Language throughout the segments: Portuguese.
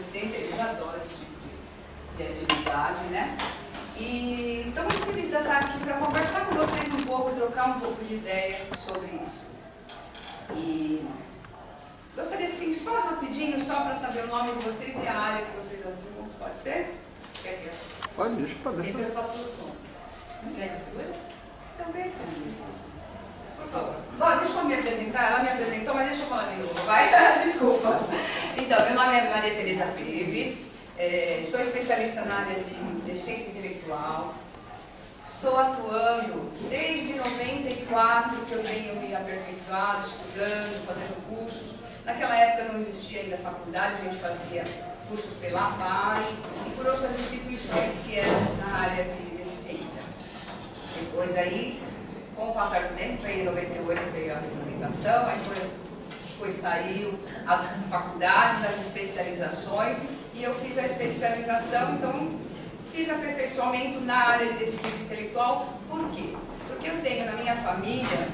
deficiência, eles adoram esse tipo de atividade, né? E então, muito feliz de estar aqui para conversar com vocês um pouco, trocar um pouco de ideia sobre isso. E gostaria, assim, só rapidinho, só para saber o nome de vocês e a área que vocês atuam, pode ser? Quer que Pode, deixa eu fazer. Esse é só pelo som. Não quer escolher? Também, sim. Por favor. Bom, deixa eu me apresentar. Ela me apresentou, mas deixa eu falar de novo, vai? Desculpa. Então, meu nome é Maria Tereza Feve, sou especialista na área de deficiência intelectual. Estou atuando desde 94, que eu tenho me aperfeiçoado, estudando, fazendo cursos. Naquela época não existia ainda faculdade, a gente fazia cursos pela APAI e por outras instituições que eram na área de deficiência. Depois aí, com o passar do tempo, veio em 98, veio a regulamentação, aí depois saiu as faculdades, as especializações, e eu fiz a especialização, então fiz aperfeiçoamento na área de deficiência intelectual. Por quê? Porque eu tenho na minha família,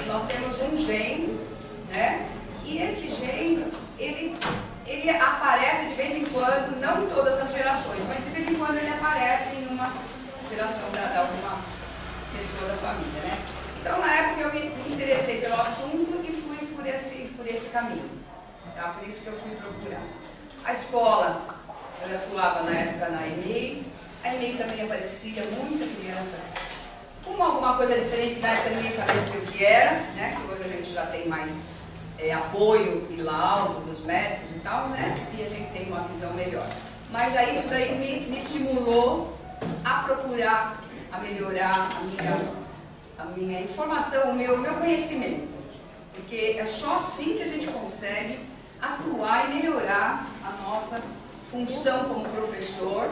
nós temos um gene, né? E esse gene, ele aparece de vez em quando, não em todas as gerações, mas de vez em quando ele aparece em uma geração de alguma pessoa da família, né? Então, na época, eu me interessei pelo assunto e fui por esse caminho. Tá? Por isso que eu fui procurar. A escola, eu atuava na época na EMEI. A EMEI também aparecia muita criança com alguma coisa diferente, que na época ninguém sabia o que era, né? Que hoje a gente já tem mais apoio e laudo dos médicos e tal, né? E a gente tem uma visão melhor. Mas aí isso daí me estimulou a procurar, a melhorar a minha informação, o meu conhecimento. Porque é só assim que a gente consegue atuar e melhorar a nossa função como professor,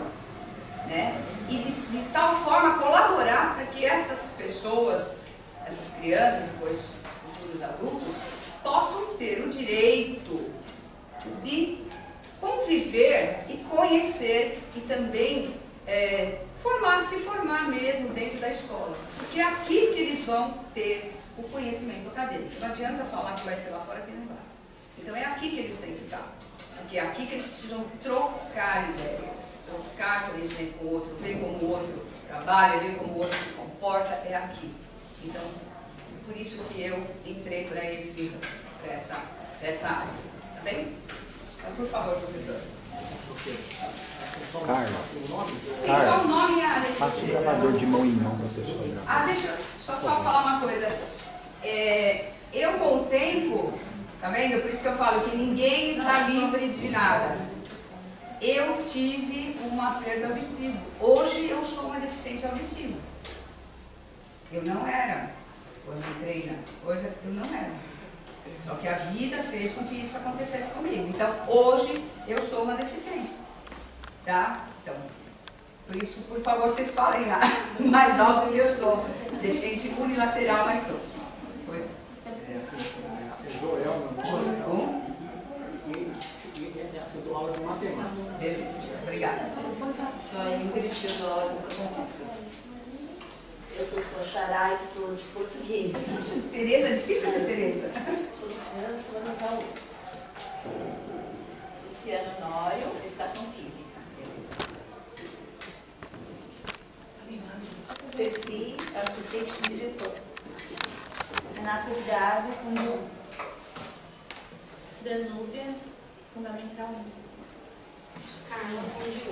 né? E de tal forma colaborar para que essas pessoas, essas crianças, depois futuros adultos, possam ter o direito de conviver e conhecer e também se formar mesmo dentro da escola. Porque é aqui que eles vão ter o conhecimento acadêmico. Não adianta falar que vai ser lá fora que não vai. Então é aqui que eles têm que estar. Porque é aqui que eles precisam trocar ideias, trocar conhecimento com o outro, ver como o outro trabalha, ver como o outro se comporta, é aqui. Então, por isso que eu entrei para essa área. Tá bem? Então, por favor, professor. Carla. Sim, só o nome e a área. Faça o gravador de mão em mão para a pessoa. Deixa eu só falar uma coisa. Eu, com o tempo, tá vendo? Por isso que eu falo que ninguém está livre de nada. Eu tive uma perda auditiva. Hoje eu sou uma deficiente auditiva. Eu não era. Quando entrei na coisa, eu não era. Só que a vida fez com que isso acontecesse comigo. Então, hoje, eu sou uma deficiente. Tá? Então, por isso, por favor, vocês falem mais alto que eu sou. Deficiente unilateral, mas sou. Foi? Eu dou aulas de matemática. Beleza, obrigada. Sou a Ingrid, eu dou aula de educação física. Eu sou sua xará, estou de português. Tereza, é difícil ter Tereza? Sou Luciana, fundamental 1. Luciano Nório, educação física. Ceci, assistente do diretor. Renata Esgarbo, fundo 1. Danúbia, fundamental 1. Carla, fundo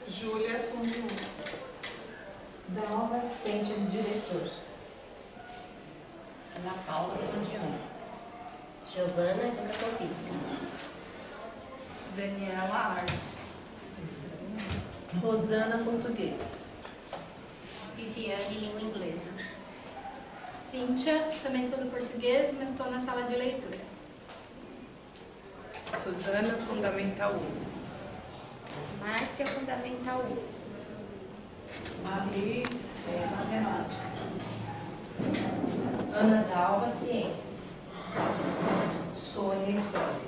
1. Júlia, fundo 1. Dalva, assistente de diretor. Ana Paula, fundo 1. Giovana, educação física. Daniela, artes. Rosana, português. Viviane, língua inglesa. Cíntia, também sou do português, mas estou na sala de leitura. Suzana, fundamental 1. Márcia, fundamental 1. Marie, matemática. Ana Dalva, ciências. Sônia, história.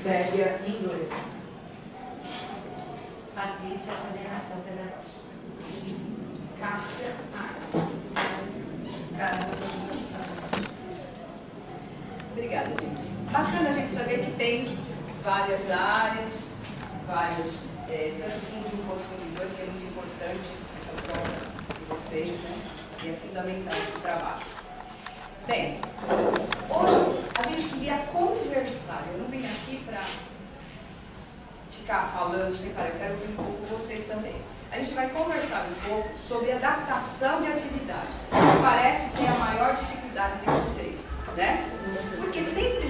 Célia, inglês. Patrícia, coordenação pedagógica. Cássia, artes. Caramba, Obrigada, gente. Bacana a gente saber que tem várias áreas, vários, tanto fundo 1 quanto fundo 2, que é muito importante essa prova de vocês, né? E é fundamental para o trabalho. Bem, hoje a gente queria conversar. Eu não vim aqui para ficar falando sem parar, eu quero ouvir um pouco vocês também. A gente vai conversar um pouco sobre adaptação de atividade. Parece que é a maior dificuldade de vocês, né? Porque sempre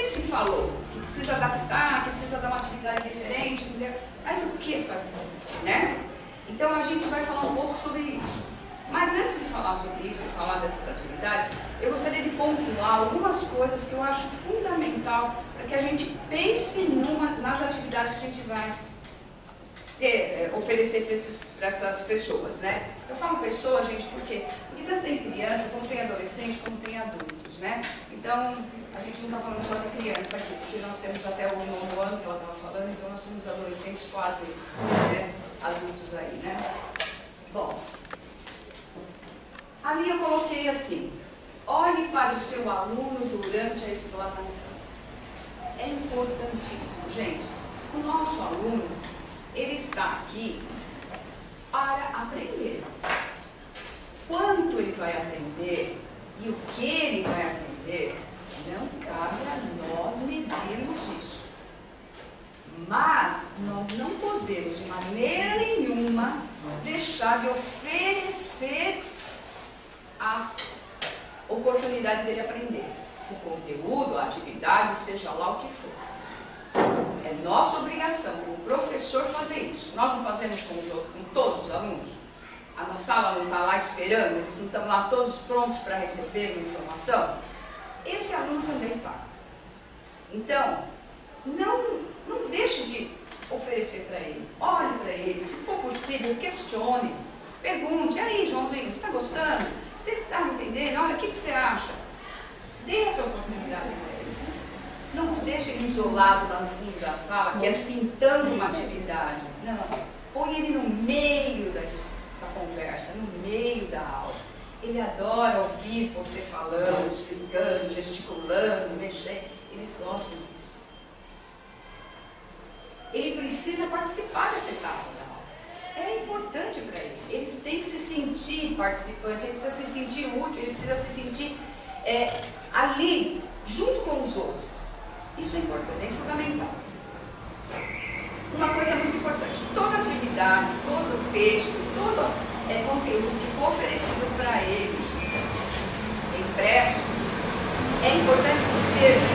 se falou que precisa adaptar, que precisa dar uma atividade diferente, entendeu? Mas o que fazer, né? Então a gente vai falar um pouco sobre isso. Mas antes de falar sobre isso, de falar dessas atividades, eu gostaria de pontuar algumas coisas que eu acho fundamental para que a gente pense nas atividades que a gente vai oferecer para essas pessoas, né? Eu falo pessoas, gente, porque tanto tem criança, como tem adolescente, como tem adultos, né? Então, a gente não está falando só de criança aqui, porque nós temos até o 9º ano que ela estava falando, então nós temos adolescentes quase, né, adultos aí, né? Bom, ali eu coloquei assim: olhe para o seu aluno durante a explanação. É importantíssimo, gente. O nosso aluno, ele está aqui para aprender. Quanto ele vai aprender e o que ele vai aprender, não cabe a nós medirmos isso. Mas nós não podemos, de maneira nenhuma, deixar de oferecer a oportunidade dele aprender. O conteúdo, a atividade, seja lá o que for. É nossa obrigação, como professor, fazer isso. Nós não fazemos com todos os alunos. A sala não está lá esperando, eles não estão lá todos prontos para receber uma informação. Esse aluno também está. Então, não deixe de oferecer para ele. Olhe para ele, se for possível, questione. Pergunte: e aí, Joãozinho, você está gostando? Você está entendendo? Olha, o que você acha? Dê essa oportunidade para ele. Não deixe ele isolado lá no fundo da sala, que é pintando uma atividade. Não, põe ele no meio da conversa, no meio da aula. Ele adora ouvir você falando, explicando, gesticulando, mexendo. Eles gostam disso. Ele precisa participar dessa etapa da aula. É importante para ele. Eles têm que se sentir participantes, ele precisa se sentir útil, ele precisa se sentir ali, junto com os outros. Isso é importante, é fundamental. Uma coisa muito importante: toda atividade, todo texto, todo conteúdo que for oferecido para eles, impresso, é importante que seja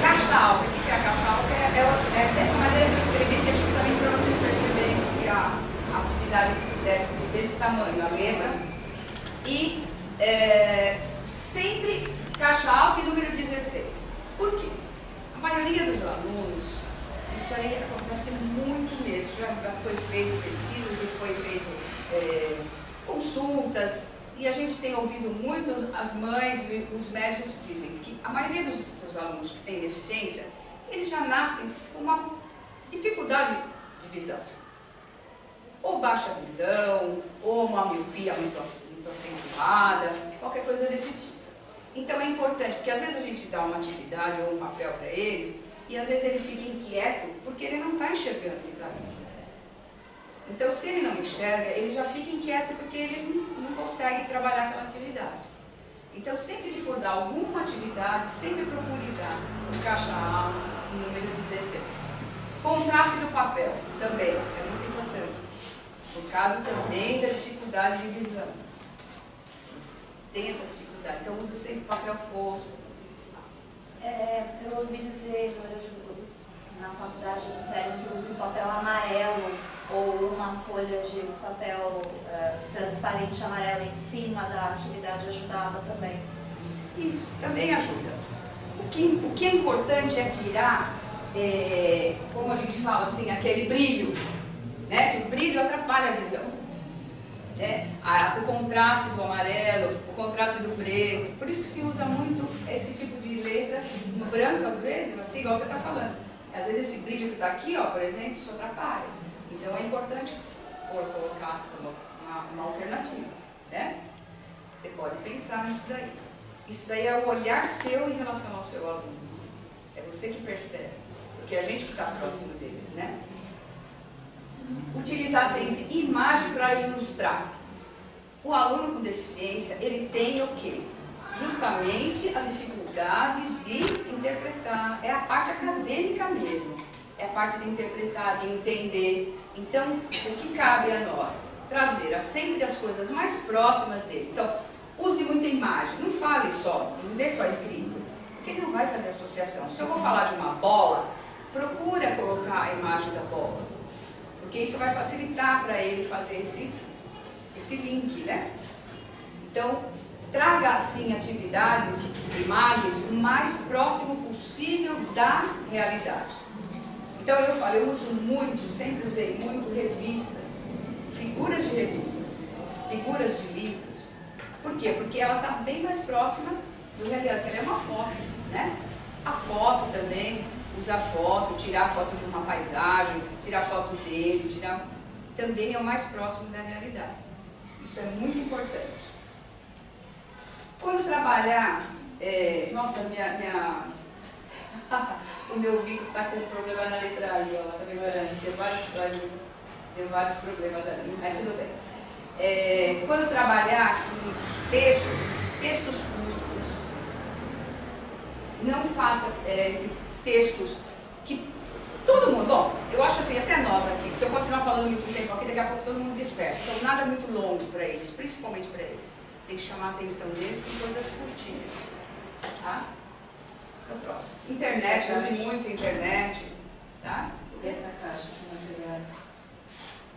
caixa alta. O que é a caixa alta? É dessa maneira que eu escrevi, que é justamente para vocês perceberem que a atividade deve ser desse tamanho, a letra, e sempre caixa alta e número 16. Por quê? A maioria dos alunos, isso aí acontece muito mesmo, já foi feito pesquisas e foi feito consultas, e a gente tem ouvido muito as mães e os médicos dizem que a maioria dos alunos que têm deficiência, eles já nascem com uma dificuldade de visão. Ou baixa visão, ou uma miopia muito acentuada, qualquer coisa desse tipo. Então é importante, porque às vezes a gente dá uma atividade ou um papel para eles, e às vezes ele fica inquieto porque ele não está enxergando o que está ali. Então, se ele não enxerga, ele já fica inquieto porque ele não consegue trabalhar aquela atividade. Então, sempre que for dar alguma atividade, sempre procure dar um caixa alta, número 16. Contraste do papel também, é muito importante. No caso também da dificuldade de visão. Tem essa dificuldade, então use sempre papel fosco. Eu ouvi dizer, na faculdade disseram que usa um papel amarelo ou uma folha de papel transparente amarelo em cima da atividade ajudava também. Isso, também ajuda. O que é importante é tirar, como a gente fala assim, aquele brilho, né? Que o brilho atrapalha a visão. Né? O contraste do amarelo, o contraste do preto, por isso que se usa muito esse tipo de letras no branco, às vezes, assim, igual você está falando. Às vezes esse brilho que está aqui, ó, por exemplo, isso atrapalha. Então é importante colocar como uma alternativa, né? Você pode pensar nisso daí. Isso daí é o olhar seu em relação ao seu aluno. É você que percebe, porque é a gente que está próximo deles, né? Utilizar sempre imagem para ilustrar. O aluno com deficiência, ele tem o quê? Justamente a dificuldade de interpretar. É a parte acadêmica mesmo. É a parte de interpretar, de entender. Então, o que cabe a nós? Trazer sempre as coisas mais próximas dele. Então, use muita imagem. Não fale só, não dê só escrito. Porque ele não vai fazer associação. Se eu vou falar de uma bola, procura colocar a imagem da bola. Porque isso vai facilitar para ele fazer esse link, né? Então, traga assim atividades, imagens, o mais próximo possível da realidade. Então eu falo, eu uso muito, sempre usei muito revistas, figuras de revistas, figuras de livros. Por quê? Porque ela está bem mais próxima do realidade, porque ela é uma foto, né? A foto também, usar foto, tirar foto de uma paisagem, tirar foto dele, também é o mais próximo da realidade. Isso é muito importante. Quando trabalhar, nossa, o meu bico está com um problema na letra I, ó, tá demorando, tem vários problemas ali, mas tudo bem. Quando trabalhar com textos curtos, não faça textos que todo mundo, bom, eu acho assim, até nós aqui, se eu continuar falando muito tempo aqui, daqui a pouco todo mundo dispersa. Então nada muito longo para eles, principalmente para eles. Tem que chamar a atenção deles com coisas curtinhas. Tá? Então, próximo. Internet, use muito internet. Tá? Essa caixa de materiais.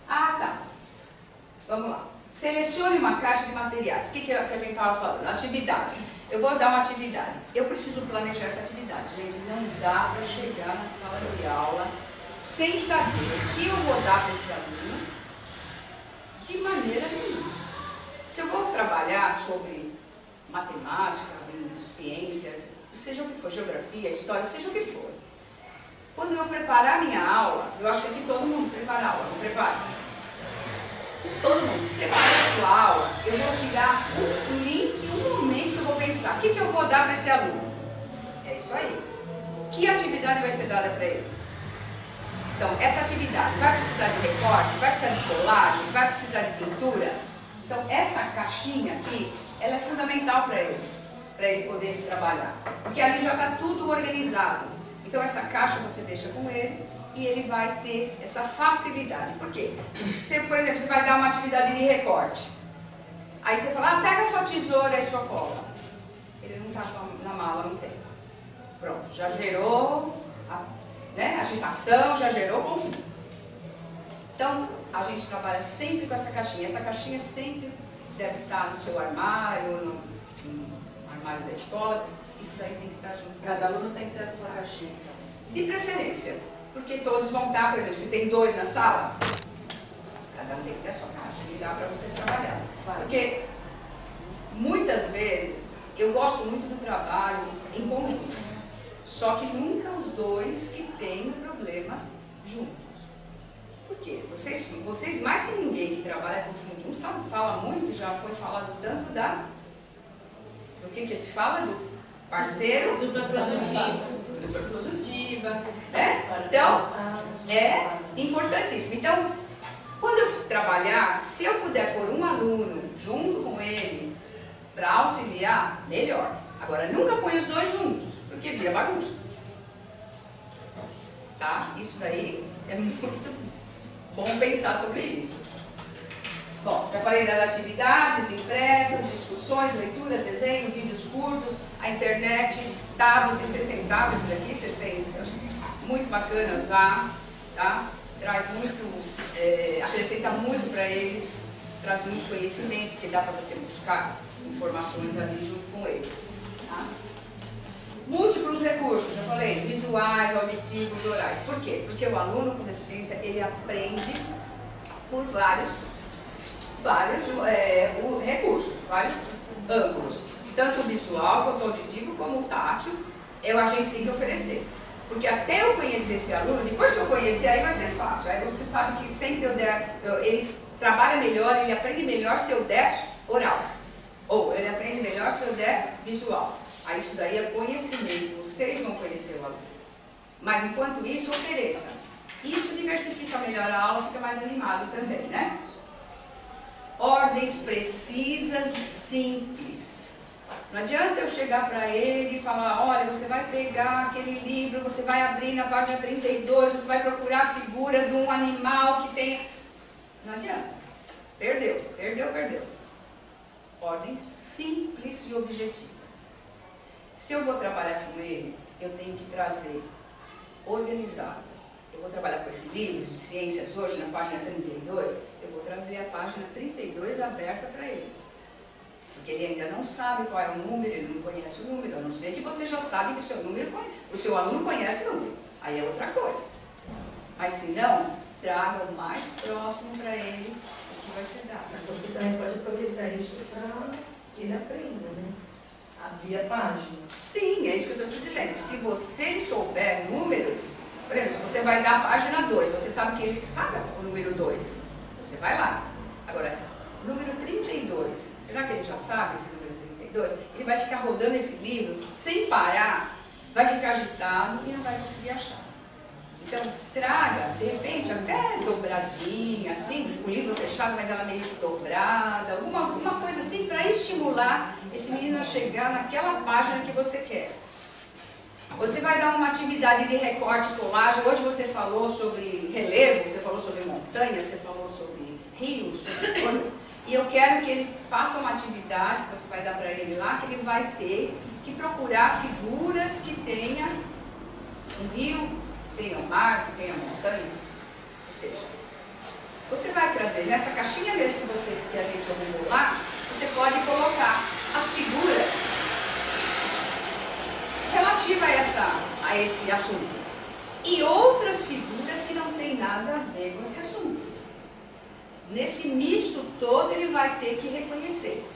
Ah, tá. Vamos lá. Selecione uma caixa de materiais. O que a gente estava falando? Atividade. Eu vou dar uma atividade. Eu preciso planejar essa atividade. Gente, não dá para chegar na sala de aula sem saber o que eu vou dar para esse aluno de maneira nenhuma. Se eu vou trabalhar sobre matemática, ciências, seja o que for, geografia, história, seja o que for. Quando eu preparar a minha aula, eu acho que aqui todo mundo prepara a aula, não prepara? Todo mundo prepara a sua aula, eu vou tirar um link, um momento que eu vou pensar, o que eu vou dar para esse aluno? É isso aí. Que atividade vai ser dada para ele? Então, essa atividade vai precisar de recorte, vai precisar de colagem, vai precisar de pintura? Então, essa caixinha aqui, ela é fundamental para ele poder trabalhar. Porque ali já está tudo organizado. Então, essa caixa você deixa com ele e ele vai ter essa facilidade. Por quê? Você, por exemplo, você vai dar uma atividade de recorte. Aí você fala, pega a sua tesoura e a sua cola. Ele não está na mala, não tem. Pronto, já gerou agitação, já gerou conflito. Então, a gente trabalha sempre com essa caixinha. Essa caixinha sempre deve estar no seu armário, no armário da escola. Isso daí tem que estar junto. Cada aluno tem que ter a sua caixinha. De preferência, porque todos vão estar, por exemplo, se tem 2 na sala, cada um tem que ter a sua caixa e dá para você trabalhar. Porque muitas vezes eu gosto muito do trabalho em conjunto, só que nunca os 2 que têm um problema juntos. Por quê? Vocês mais que ninguém que trabalha com fundo, não sabe, fala muito, já foi falado tanto do que se fala, do parceiro, Dupla produtiva, né? Então, é importantíssimo. Então, quando eu trabalhar, se eu puder pôr um aluno junto com ele para auxiliar, melhor. Agora, nunca põe os 2 juntos, porque vira bagunça. Tá? Isso daí é muito bom pensar sobre isso. Bom, já falei das atividades impressas, discussões, leituras, desenho, vídeos curtos, a internet, tablets, vocês têm tablets aqui, vocês têm, muito bacana usar, tá? Traz muito, acrescenta muito para eles, traz muito conhecimento, porque dá para você buscar informações ali junto com ele. Tá? Múltiplos recursos, já falei, visuais, auditivos, orais. Por quê? Porque o aluno com deficiência, ele aprende por vários recursos, vários ângulos. Tanto o visual, quanto o auditivo, como o tátil, a gente tem que oferecer. Porque até eu conhecer esse aluno, depois que eu conhecer, aí vai ser fácil. Aí você sabe que sempre ele trabalha melhor, ele aprende melhor se eu der oral. Ou ele aprende melhor se eu der visual. Aí isso daí é conhecimento, vocês vão conhecer o aluno. Mas enquanto isso, ofereça. Isso diversifica melhor a aula, fica mais animado também, né? Ordens precisas e simples. Não adianta eu chegar para ele e falar, olha, você vai pegar aquele livro, você vai abrir na página 32, você vai procurar a figura de um animal que tenha... Não adianta. Perdeu, perdeu, perdeu. Ordem simples e objetivas. Se eu vou trabalhar com ele, eu tenho que trazer organizado. Eu vou trabalhar com esse livro de ciências hoje, na página 32, eu vou trazer a página 32 aberta para ele. Porque ele ainda não sabe qual é o número, ele não conhece o número, a não ser que você já sabe que o seu aluno conhece o número. Aí é outra coisa. Mas se não, traga o mais próximo para ele o que vai ser dado. Mas você também pode aproveitar isso para que ele aprenda, né? Abrir a página. Sim, é isso que eu estou te dizendo. Se você souber números, por exemplo, se você vai dar a página 2, você sabe que ele sabe o número 2, você vai lá. Agora, número 32, será que ele já sabe esse número 32? Ele vai ficar rodando esse livro sem parar, vai ficar agitado e não vai conseguir achar. Então, traga, de repente, até dobradinha, assim, o livro fechado, mas ela meio que dobrada, alguma coisa assim, para estimular esse menino a chegar naquela página que você quer. Você vai dar uma atividade de recorte e colagem. Hoje você falou sobre relevo, você falou sobre montanha, você falou sobre rios, sobre coisa. E eu quero que ele faça uma atividade que você vai dar para ele lá, que ele vai ter que procurar figuras que tenha um rio, que tenha um mar, que tenha montanha. Ou seja, você vai trazer nessa caixinha mesmo que a gente arrumou lá, você pode colocar as figuras relativas a esse assunto. E outras figuras que não tem nada a ver com esse assunto. Nesse misto todo ele vai ter que reconhecer.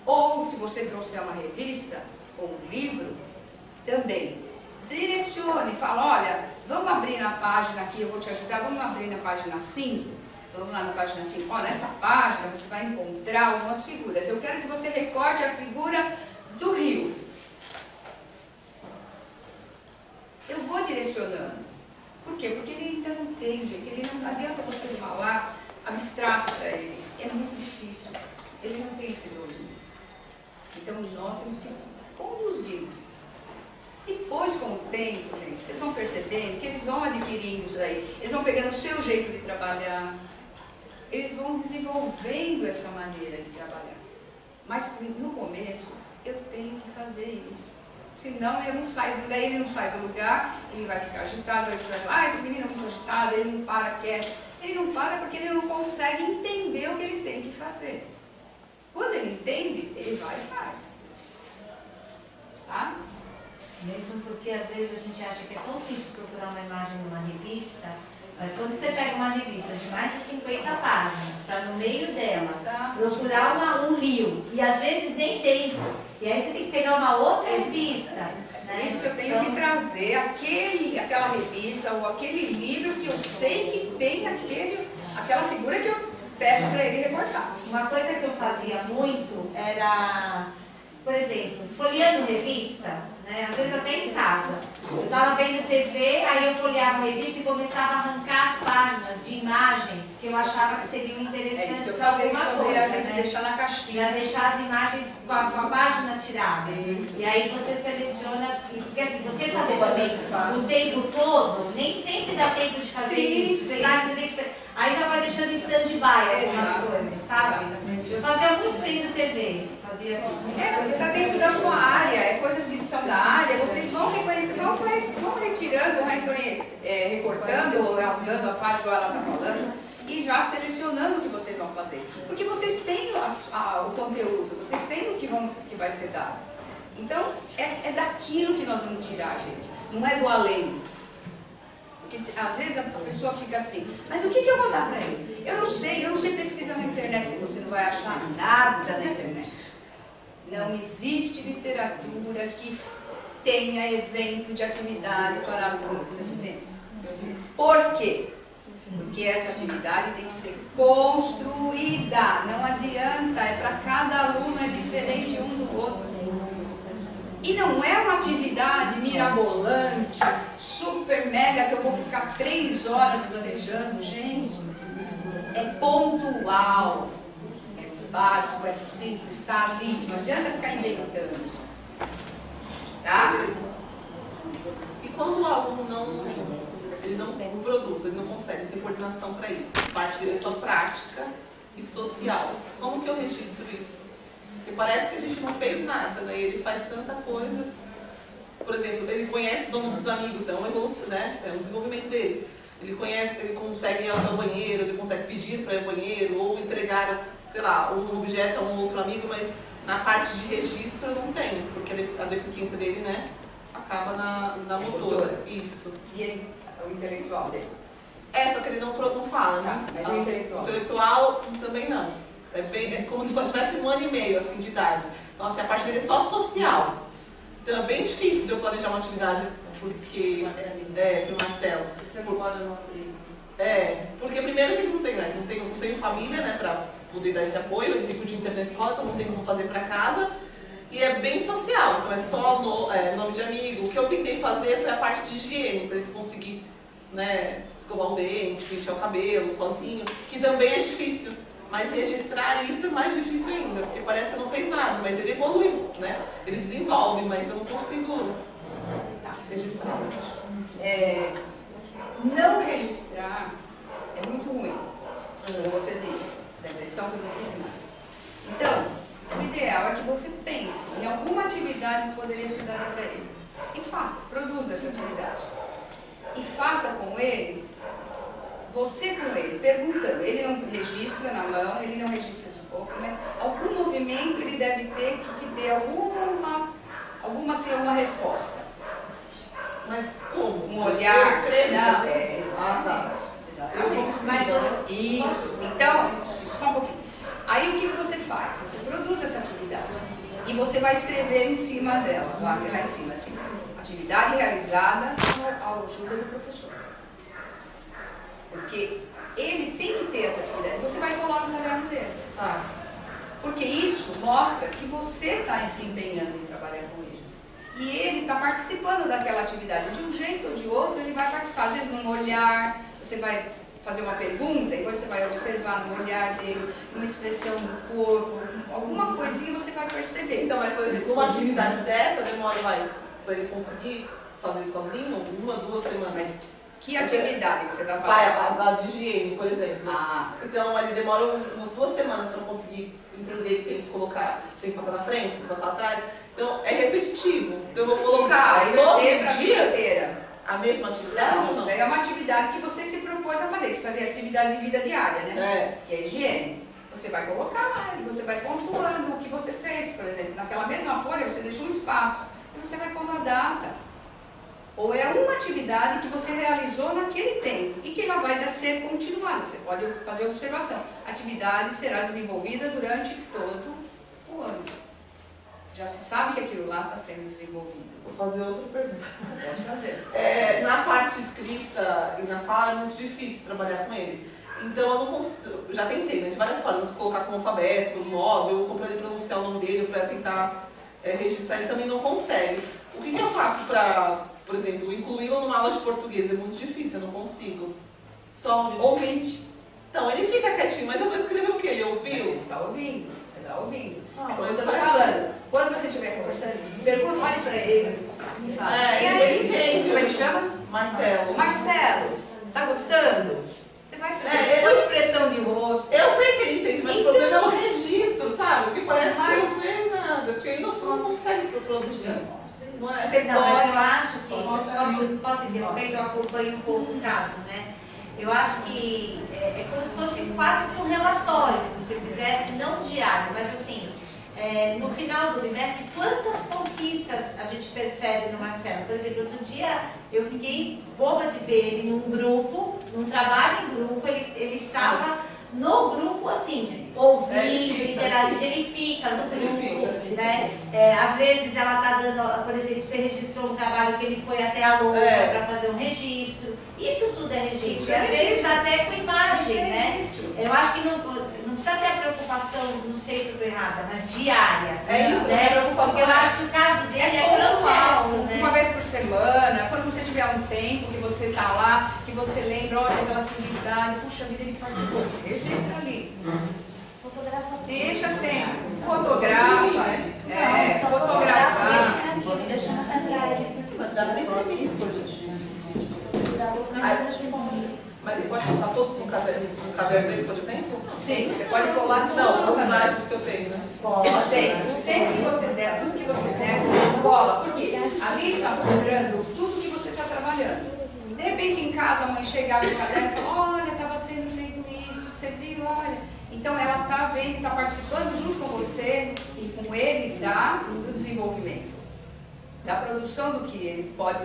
Ou se você trouxer uma revista ou um livro, também direcione, fala, olha, vamos abrir na página aqui, eu vou te ajudar, vamos abrir na página 5, vamos lá na página 5, olha, nessa página você vai encontrar algumas figuras. Eu quero que você recorte a figura do rio. Eu vou direcionando. Por quê? Porque ele ainda não tem, gente, ele não adianta você falar abstrato para ele, é muito difícil, ele não tem esse domínio. Então nós temos que conduzir. Depois, com o tempo, gente, vocês vão percebendo que eles vão adquirindo isso aí, eles vão pegando o seu jeito de trabalhar, eles vão desenvolvendo essa maneira de trabalhar. Mas no começo, eu tenho que fazer isso. Senão eu não saio, daí ele não sai do lugar, ele vai ficar agitado, ele vai falar, esse menino é muito agitado, ele não para quieto. Ele não para porque ele não consegue entender o que ele tem que fazer. Quando ele entende, ele vai e faz. Tá? Mesmo porque às vezes a gente acha que é tão simples procurar uma imagem numa revista, mas quando você pega uma revista de mais de 50 páginas, para no meio dela procurar um rio, e às vezes nem tem, e aí você tem que pegar uma outra revista. Né? Por isso que eu tenho que trazer aquela revista ou aquele livro que eu sei que tem aquela figura que eu peço para ele recortar. Uma coisa que eu fazia muito era, por exemplo, folheando revista, né? Às vezes até em casa. Eu estava vendo TV, aí eu folheava a revista e começava a arrancar as páginas de imagens que eu achava que seriam interessantes para alguma coisa. A gente deixar na caixinha. Para deixar as imagens com a página tirada. Isso. E aí você seleciona, porque assim, você fazer também o tempo todo, nem sempre dá tempo de fazer isso. Sim. Você tem que, aí já vai deixando em stand-by algumas coisas, sabe? Eu fazia muito vendo TV. Você está dentro da sua área, é coisas que são da área, vocês vão reconhecer, vão retirando, recortando, ou rasgando a parte que ela está falando, e já selecionando o que vocês vão fazer. Porque vocês têm o conteúdo, vocês têm o que vai ser dado. Então, é daquilo que nós vamos tirar, gente, não é do além. Porque às vezes a pessoa fica assim, mas o que eu vou dar para ele? Eu não sei pesquisar na internet, você não vai achar nada na internet. Não existe literatura que tenha exemplo de atividade para aluno com deficiência. Por quê? Porque essa atividade tem que ser construída, não adianta, é para cada aluno, é diferente um do outro. E não é uma atividade mirabolante, super mega, que eu vou ficar 3 horas planejando, gente. É pontual, é básico, é simples, está ali, não adianta ficar inventando. Tá? E quando o aluno não produz, ele não consegue ter coordenação para isso, parte de questão prática e social, como que eu registro isso? Porque parece que a gente não fez nada, né? Ele faz tanta coisa. Por exemplo, ele conhece o dono dos amigos, é uma evolução, né? É um desenvolvimento dele. Ele conhece, ele consegue ir ao banheiro, ele consegue pedir para ir ao banheiro, ou entregar, sei lá, um objeto a um outro amigo, mas na parte de registro eu não tenho, porque a deficiência dele, né, acaba na motora. Isso. E ele, o intelectual dele? Só que ele não fala, né? Mas o intelectual? O intelectual também não. É como se tivesse 1 ano e meio assim, de idade. Então, assim, a parte dele é só social. Então, é bem difícil de eu planejar uma atividade, porque... pro Marcelo. Você mora no abrigo. Porque primeiro que ele não tem, né? Não tem família, né, pra poder dar esse apoio. Ele fica o dia inteiro na escola, então não tem como fazer pra casa. E é bem social, então é só nome de amigo. O que eu tentei fazer foi a parte de higiene, para ele conseguir, né, escovar um dente, pentear o cabelo sozinho, que também é difícil. Mas registrar isso é mais difícil ainda, porque parece que não fez nada, mas ele evolui, né? Ele desenvolve, mas eu não consigo registrar. Não registrar é muito ruim, como você disse, dá a impressão que eu não fiz nada. Então, o ideal é que você pense em alguma atividade que poderia ser dada para ele. E faça, produza essa atividade. E faça com ele, você com ele, perguntando. Ele não registra na mão, ele não registra de boca, mas algum movimento ele deve ter que te dê alguma resposta. Mas como? Um olhar. Não, Exatamente. Mas, isso. Então, só um pouquinho. Aí o que você faz? Você produz essa atividade e você vai escrever em cima dela, lá em cima, assim, atividade realizada com a ajuda do professor. Porque ele tem que ter essa atividade, você vai colar no caderno dele. Porque isso mostra que você está se empenhando em trabalhar com ele. E ele está participando daquela atividade. De um jeito ou de outro, ele vai participar. Às vezes num olhar, você vai fazer uma pergunta e você vai observar no olhar dele uma expressão do corpo, alguma coisinha você vai perceber. Então, mas por exemplo, uma atividade dessa demora para ele conseguir fazer sozinho 1 a 2 semanas. Mas que atividade que você está falando? A de higiene, por exemplo. Então, ele demora umas 2 semanas para conseguir entender que tem que colocar, tem que passar na frente, tem que passar atrás. Então, é repetitivo. Então, eu vou colocar todos os dias a mesma atividade? Não, isso daí é uma atividade que você se propôs a fazer, que isso é atividade de vida diária, né? Que é higiene. Você vai colocar lá e você vai pontuando o que você fez, por exemplo. Naquela mesma folha, você deixa um espaço e você vai pondo a data. Ou é uma atividade que você realizou naquele tempo e que ela vai ser continuada. Você pode fazer observação. A atividade será desenvolvida durante todo o ano. Já se sabe que aquilo lá está sendo desenvolvido. Vou fazer outra pergunta. Pode fazer. Na parte escrita e na fala é muito difícil trabalhar com ele. Então eu não consigo, já tentei, né, de várias formas, colocar como alfabeto, móvel, ou para ele pronunciar o nome dele, para tentar registrar, ele também não consegue. O que eu faço para, por exemplo, incluí-lo numa aula de português? É muito difícil, eu não consigo. Só um ouvinte. Então, ele fica quietinho, mas eu vou escrever o quê? Ele ouviu? Mas ele está ouvindo, ele está ouvindo. É como eu estou te falando. Quando você estiver conversando, pergunta, olhe para ele e fala. E aí, ele entende. Como ele chama? Marcelo. Marcelo, tá gostando? Você vai perceber sua expressão de rosto. Eu sei que ele entende, mas o problema é o registro, sabe? Porque parece que não fez nada, porque ele não consegue produzir. Mas eu acho que, posso interromper, que eu acompanho um pouco o caso, né? Eu acho que é como se fosse quase um relatório que você fizesse, não diário, mas assim, no final do bimestre, quantas conquistas a gente percebe no Marcelo? Por exemplo, outro dia eu fiquei boba de ver ele num grupo, num trabalho em grupo, ele estava no grupo, assim, ouvindo, interagindo, ele fica no grupo, né? Às vezes ela está dando, por exemplo, você registrou um trabalho que ele foi até a lousa para fazer um registro. Isso tudo é registro. E às vezes até com imagem, né? Eu acho que não precisa ter a preocupação, não sei se eu estou errada, mas diária. É isso, né? Porque eu acho que o caso dele é processo, né? Uma vez por semana, quando você tiver um tempo que você está lá, que você lembra, olha aquela atividade, puxa vida, ele participou, registra ali. Fotografa. Deixa sempre, fotografa, fotografar. Deixa na cadeia. Mas dá pra imprimir coisas disso. Mas ele pode botar todos no caderno dele todo o tempo? Sim, você pode colar tudo Não, no as caderno. imagens que eu tenho, né? Sempre que você der, tudo que você der, cola. Porque ali está mostrando tudo que você está trabalhando. De repente em casa a mãe chegava no caderno e falou, olha, estava sendo feito isso, você viu, olha. Então ela está vendo, está participando junto com você e com ele do desenvolvimento. Da produção do que ele pode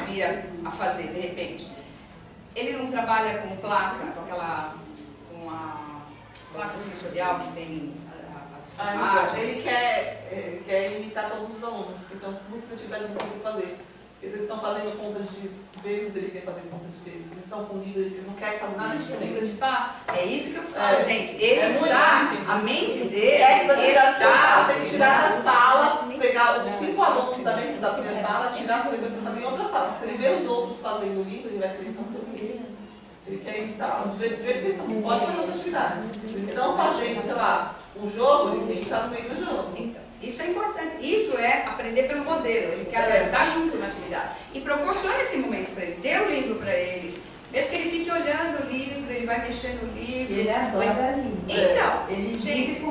vir a fazer, de repente. Ele não trabalha com placa, com a placa sensorial que tem as imagens. Ele quer imitar todos os alunos, então muitas atividades não conseguem fazer. Eles estão fazendo contas de vezes, ele quer fazer contas de vezes. Eles estão com livros, eles não querem fazer nada diferente. É isso que eu falo, gente. Ele está, a mente dele tem que tirar da sala, pegar os 5 alunos da minha sala, tirar, fazer em outra sala. Se ele vê os outros fazendo o livro, ele vai querer que são seus livros. Ele quer imitar, do jeito que eles estão, pode fazer outra atividade. Eles estão fazendo, sei lá, um jogo, ele tem que estar no meio do jogo. Então, isso é importante. Isso é aprender pelo modelo. Ele quer estar junto na atividade. E proporciona esse momento para ele. Dê o livro para ele. Mesmo que ele fique olhando o livro, ele vai mexendo no livro. Ele adora livro. Então, ele gente,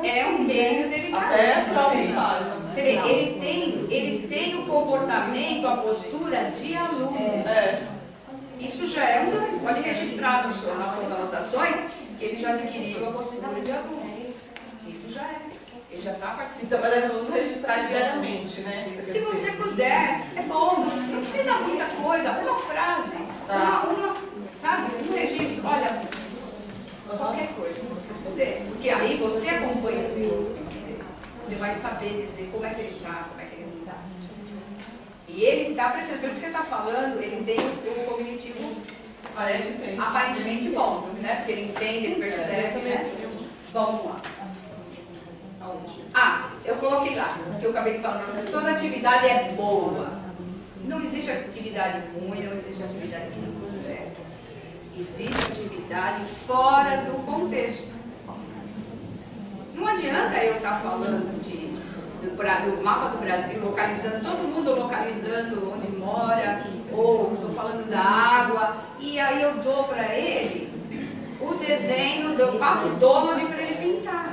é um meio delicadíssimo. Você vê, ele tem o comportamento, a postura de aluno. Isso já é pode registrar nas suas anotações que ele já adquiriu a postura de aluno. Isso já é. Ele já está participando. Mas vamos registrar diariamente, né? Se você puder, é bom. Não precisa muita coisa. Uma frase, sabe? Um registro. Olha, qualquer coisa que você puder. Porque aí você acompanha o desenvolvimento dele. Você vai saber dizer como é que ele está, como é que ele não está. E ele está precisando, pelo que você está falando, ele tem o cognitivo, parece aparentemente bom, né? Porque ele entende, ele percebe, né? Vamos lá. Eu coloquei lá, que eu acabei de falar para você, toda atividade é boa. Não existe atividade ruim, não existe atividade que não presta. Existe atividade fora do contexto. Não adianta eu estar falando do mapa do Brasil, localizando, todo mundo localizando onde mora, ou estou falando da água, e aí eu dou para ele o desenho do Papo Donald para ele pintar.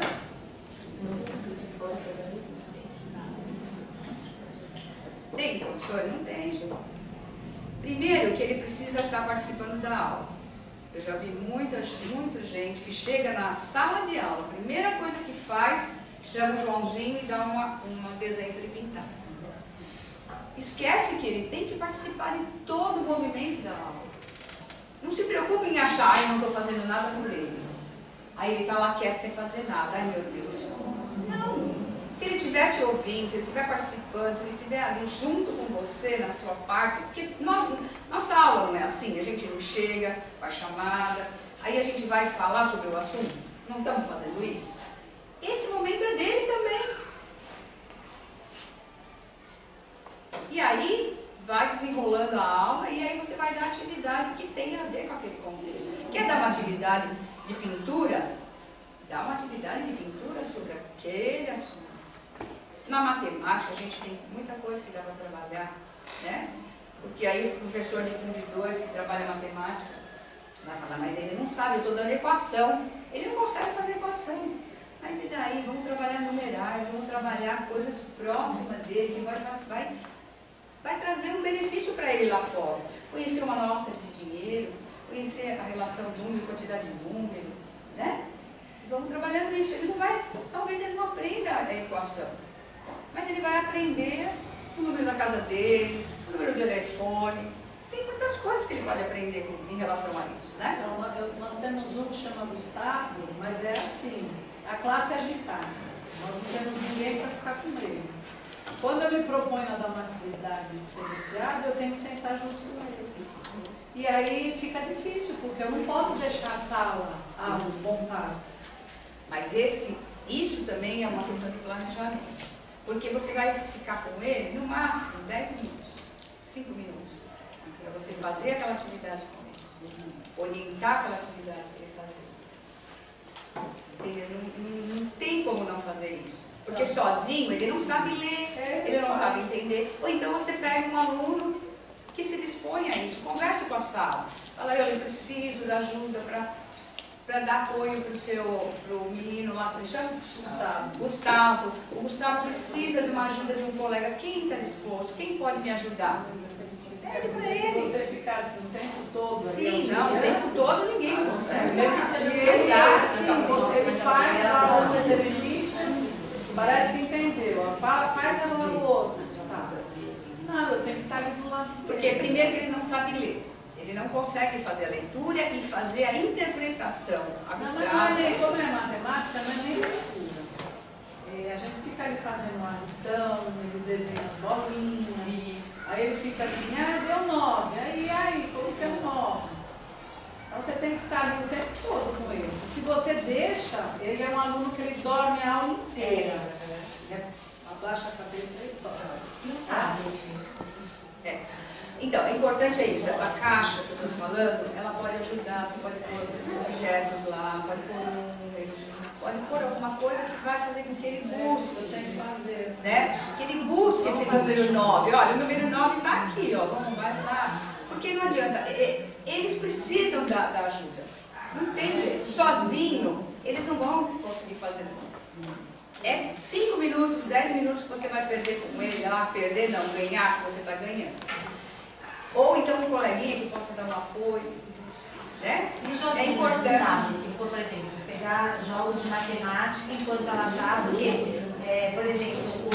Tem condições? Não tem, gente. Primeiro que ele precisa estar participando da aula. Eu já vi muita gente que chega na sala de aula, a primeira coisa que faz, chama o Joãozinho e dá um desenho para ele pintar. Esquece que ele tem que participar de todo o movimento da aula. Não se preocupe em achar, eu não estou fazendo nada por ele. Aí ele está lá quieto sem fazer nada. Ai meu Deus. Não. Se ele estiver te ouvindo, se ele estiver participando, se ele estiver ali junto com você na sua parte, porque nossa aula não é assim, a gente não chega, faz chamada, aí a gente vai falar sobre o assunto. Não estamos fazendo isso? Esse momento é dele também. E aí vai desenrolando a aula e aí você vai dar atividade que tem a ver com aquele contexto. Quer dar uma atividade de pintura? Dá uma atividade de pintura sobre aquele assunto. Na matemática a gente tem muita coisa que dá para trabalhar, né? Porque aí o professor de Fundo 2 que trabalha matemática vai falar, mas ele não sabe, eu estou dando equação. Ele não consegue fazer equação. Mas e daí? Vamos trabalhar numerais, vamos trabalhar coisas próximas dele que vai trazer um benefício para ele lá fora. Conhecer uma nota de dinheiro, conhecer a relação número, quantidade de número, né? Vamos trabalhando nisso. Ele não vai, talvez ele não aprenda a equação, mas ele vai aprender o número da casa dele, o número do telefone. Tem muita outras coisas que ele pode aprender em relação a isso, né? Então, nós temos um que chama Gustavo, mas é assim, a classe é agitada. Nós não temos ninguém para ficar com ele. Quando eu me proponho a dar uma atividade diferenciada, eu tenho que sentar junto com ele. E aí fica difícil, porque eu não posso deixar a sala à vontade. Mas isso também é uma questão de planejamento. Porque você vai ficar com ele, no máximo, 10 minutos, 5 minutos, para você fazer aquela atividade com ele, orientar aquela atividade para ele fazer. Entendeu? Não tem como não fazer isso. Porque sozinho ele não sabe ler, ele não sabe entender. Ou então você pega um aluno que se dispõe a isso, converse com a sala. Fala, eu preciso da ajuda para dar apoio para o menino lá, chama o Gustavo. O Gustavo precisa de uma ajuda de um colega. Quem está disposto? Quem pode me ajudar? Pede para ele. Se você ficar assim o tempo todo... Sim, não, o tempo todo ninguém consegue. Ele faz lá o exercício, parece que entendeu. Faz ela o outro. Tá. Não, eu tenho que estar ali do lado dele. Porque primeiro que ele não sabe ler. Ele não consegue fazer a leitura e fazer a interpretação abstrata. Não é nem, como é matemática, não é nem leitura. A gente fica ali fazendo uma lição, ele desenha as bolinhas. Isso. Aí ele fica assim, deu 9. Aí, como que é um 9? Então você tem que estar ali o tempo todo com ele. E se você deixa, ele é um aluno que ele dorme a aula inteira. Abaixa a cabeça e dorme. Então, o importante é isso, essa caixa que eu estou falando, ela pode ajudar, você pode pôr objetos lá, pode pôr números, pode pôr alguma coisa que vai fazer com que ele busque isso, né? Que ele busque esse número 9. Olha, o número 9 está aqui, ó, vai lá. Porque não adianta, eles precisam da ajuda, não tem jeito. Sozinho, eles não vão conseguir fazer nada. É 5 minutos, 10 minutos que você vai perder com ele, perder não, ganhar, que você está ganhando. Ou então um coleguinha que possa dar um apoio, né? É importante, tipo, por exemplo, pegar jogos de matemática enquanto ela está, porque, por exemplo, o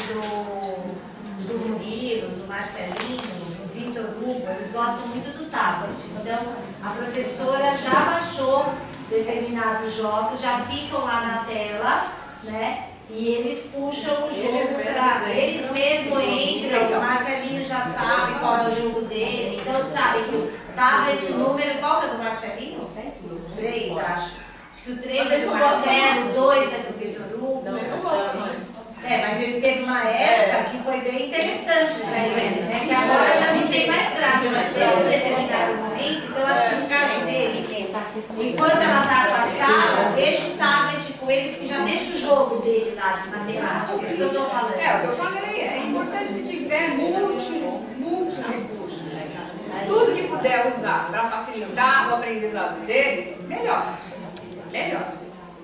do Murilo, do Marcelinho, do Vitor Hugo, eles gostam muito do tablet. Então, a professora já baixou determinados jogos, já ficam lá na tela, né? E eles puxam o jogo para eles mesmos entram, o Marcelinho já sabe qual é o jogo dele, então sabe que o tablet número, qual que é do Marcelinho? 3, acho. Acho que o 3 é do Marcelo, o 2 é do Vitor Hugo. Mas ele teve uma época que foi bem interessante para ele, né? Que agora já não tem mais graça, mas teve um determinado momento, então acho que no caso dele, enquanto ela está com a sala, deixa o tablet com ele, porque já deixa o jogo dele lá de matemática. Isso que eu estou falando. O que eu falei, é importante se tiver multi-recursos. Tudo que puder usar para facilitar o aprendizado deles, melhor.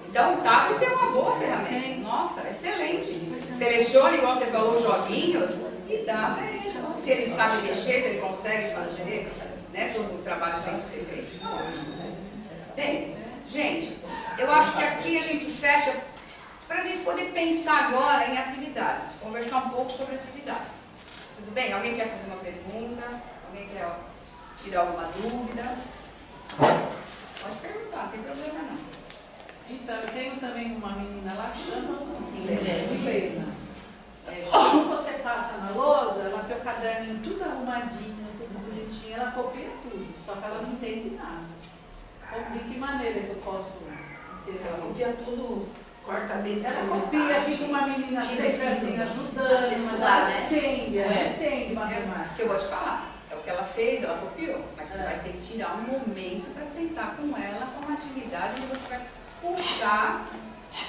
Então o tablet é uma boa ferramenta. Nossa, excelente. Selecione, igual você falou, os joguinhos e dá para ele. Se ele sabe mexer, se ele consegue fazer, né? Todo o trabalho tem que ser feito. Bem, gente, eu acho que aqui a gente fecha para a gente poder pensar agora em atividades, conversar um pouco sobre atividades. Tudo bem? Alguém quer fazer uma pergunta? Alguém quer tirar alguma dúvida? Pode perguntar, não tem problema não. Então, eu tenho também uma menina lá que chama Milena. Quando você passa na lousa, ela tem o caderninho tudo arrumadinho, tudo bonitinho, ela copia tudo, só que ela não entende nada. De que maneira que eu posso entender? Ela copia tudo, corta a letra. Ela copia, fica uma menina sempre assim, ajudando, mas ela não entende, ela não entende matemática. Que eu vou te falar. É o que ela fez, ela copiou, mas você vai ter que tirar um momento para sentar com ela com uma atividade onde você vai puxar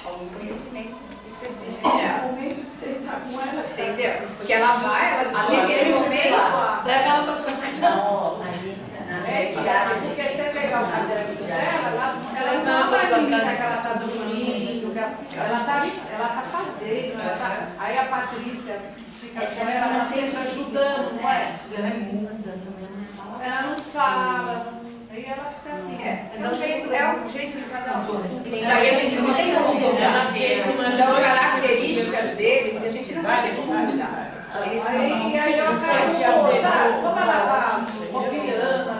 algum conhecimento específico dela. É o momento de sentar com ela. Entendeu? Porque ela vai, até aquele momento, leva ela para sua porque você pegar o caderno dela, ela não vai menina que ela está dormindo, ela está fazendo. Aí a Patrícia fica com ela sempre ajudando, não é? Ela é muda também, não fala. Ela não fala. Aí ela fica assim. Mas é o jeito de cada um. Isso daí a gente não tem como mudar. São características deles que a gente não vai ter como mudar. Aí eu acabo, sabe, como ela está copiando,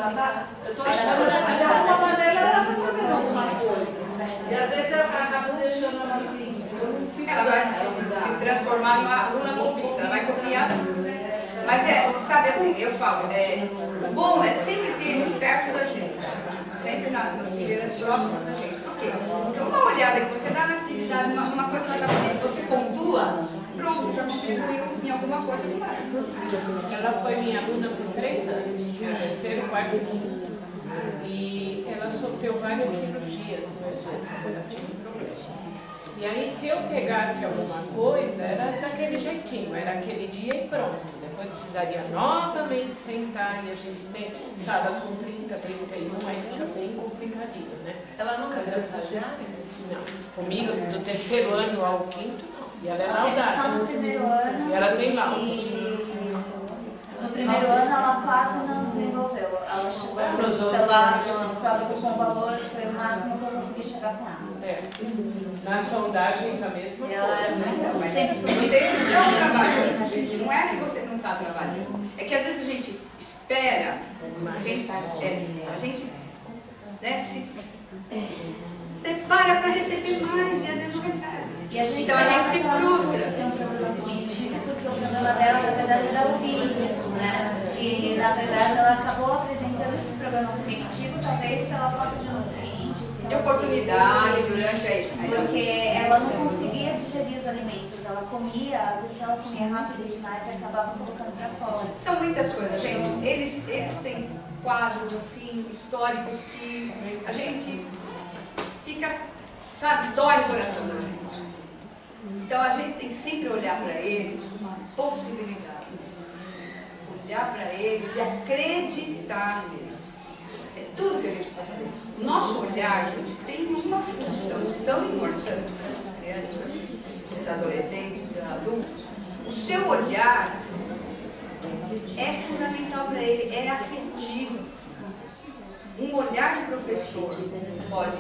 formar uma aluna copista, ela vai copiar tudo, né? Mas sabe assim, eu falo, o bom é sempre ter eles perto da gente, sempre nas fileiras próximas da gente. Por quê? Porque uma olhada que você dá na atividade, uma coisa que ela está fazendo, você pontua, pronto, você já contribuiu em alguma coisa com ela. Ela foi minha aluna por 3 anos, terceiro, quarto e quinto. E ela sofreu várias cirurgias no esôfago, ela tinha um problema. E aí, se eu pegasse alguma coisa, era daquele jeitinho, era aquele dia e pronto. Depois precisaria novamente sentar e a gente tem salas com 30, 31, aí fica bem complicadinho, né? Ela nunca foi estagiária? Não. Comigo, do terceiro ano ao quinto, não. E ela é laudada. Só no primeiro ano. E ela tem laudo. No primeiro ano ela quase não desenvolveu. Ela chegou no celular, com valor, foi o máximo que eu consegui chegar com ela. Na sondagem tá mesmo. Ela era muito. Vocês estão trabalhando, gente. Não é que você não está trabalhando. É que às vezes a gente espera, a gente né, se prepara para receber mais e às vezes não recebe. Então a gente se frustra. Tem um problema cognitivo porque o problema dela, na verdade, era o físico, né? E na verdade ela acabou apresentando esse problema cognitivo, talvez pela falta de nutrientes. De oportunidade durante a porque ela não conseguia digerir os alimentos, ela comia, às vezes ela comia rápido demais e acabava colocando para fora. São muitas coisas, gente. Eles têm quadros assim, históricos que a gente fica, sabe, dói o coração da gente. Então a gente tem que sempre olhar para eles com uma possibilidade. Olhar para eles e acreditar neles. É tudo que a gente precisa fazer. O nosso olhar, gente, tem uma função tão importante para essas crianças, para esses adolescentes, esses adultos. O seu olhar é fundamental para ele, é afetivo. Um olhar de professor pode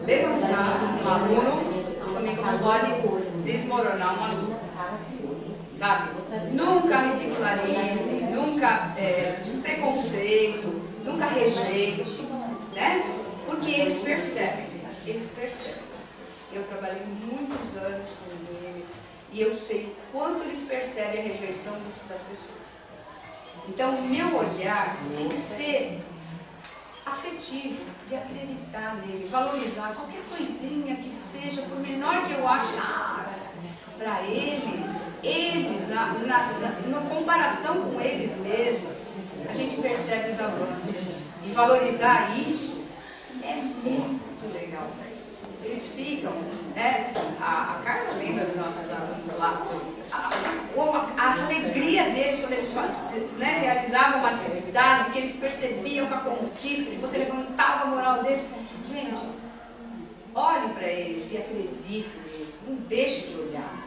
levantar um aluno, comigo não pode desmoronar um aluno. Sabe? Nunca ridicularize, nunca preconceito, nunca rejeite, né? Porque eles percebem. Eu trabalhei muitos anos com eles e eu sei quanto eles percebem a rejeição das pessoas. Então, o meu olhar tem que ser afetivo, de acreditar nele, valorizar qualquer coisinha que seja, por menor que eu ache, para eles, na comparação com eles mesmos, a gente percebe os avanços. E valorizar isso é muito legal para eles. Eles ficam, a Carla lembra dos nossos alunos lá, a alegria deles quando eles realizavam uma atividade, que eles percebiam a conquista, que você levantava a moral deles. Gente, olhe para eles e acredite neles, não deixe de olhar,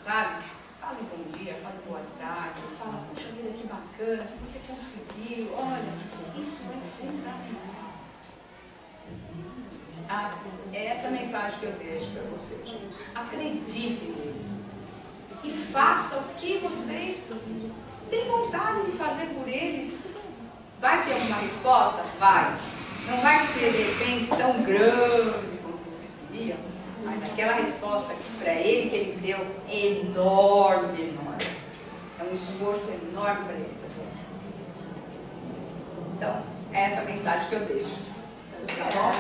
sabe? Fale bom dia, fale boa tarde, fala, puxa vida, que bacana, que você conseguiu, olha, isso é fundamental. É essa mensagem que eu deixo para vocês, gente. Acredite neles. E faça o que vocês têm vontade de fazer por eles. Vai ter uma resposta? Vai. Não vai ser, de repente, tão grande como vocês queriam, mas aquela resposta para ele que ele deu é enorme. É um esforço enorme para ele fazer. Então, é essa mensagem que eu deixo. Tá bom?